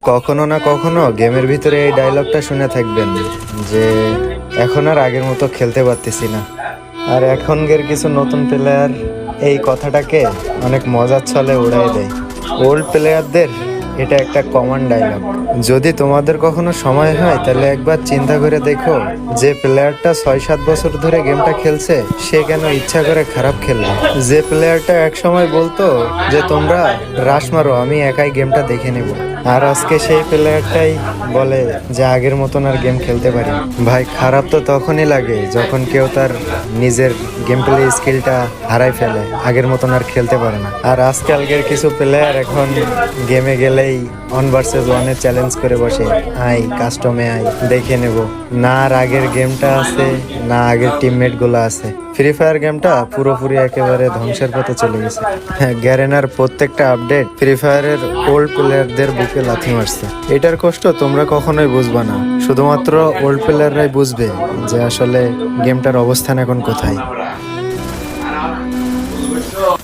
কখনো না কখনো গেমের ভিতরে এই ডায়লগটা শুনে থাকবেন যে এখন আর আগের মতো খেলতে পারতেছি না। আর এখনকার কিছু নতুন প্লেয়ার এই কথাটাকে অনেক মজার ছলে উড়াই দেয়। ওল্ড প্লেয়ারদের এটা একটা কমন ডায়লগ। যদি তোমাদের কখনো সময় হয় তাহলে একবার চিন্তা করে দেখো, যে প্লেয়ারটা 6-7 বছর ধরে গেমটা খেলছে সে কেন ইচ্ছা করে খারাপ খেলবে। যে প্লেয়ারটা এক সময় বলতো যে তোমরা রাশ মারো, আমি একাই গেমটা দেখে নেব, আর আজকে সেই প্লেয়ারটাই বলে যে আগের মতন আর গেম খেলতে পারি। ভাই, খারাপ তো তখনই লাগে যখন কেউ তার নিজের গেম প্লে স্কিলটা হারাই ফেলে, আগের মতন আর খেলতে পারে না। আর আজকালকের কিছু প্লেয়ার এখন গেমে গেলেই 1 vs 1 চ্যালেঞ্জ করে বসে, আই কাস্টমে আই দেখে নেব। না আর আগের গেমটা আছে, না আগের টিমমেট গুলো আছে। ফ্রি ফায়ার গেমটা পুরোপুরি একেবারে ধ্বংসের পথে চলে গেছে। গ্যারেনার প্রত্যেকটা আপডেট ফ্রি ফায়ারের ওল্ড প্লেয়ারদের বুকে লাথি মারছে। এটার কষ্ট তোমরা কখনোই বুঝবা না, শুধুমাত্র ওল্ড প্লেয়াররাই বুঝবে যে আসলে গেমটার অবস্থান এখন কোথায়।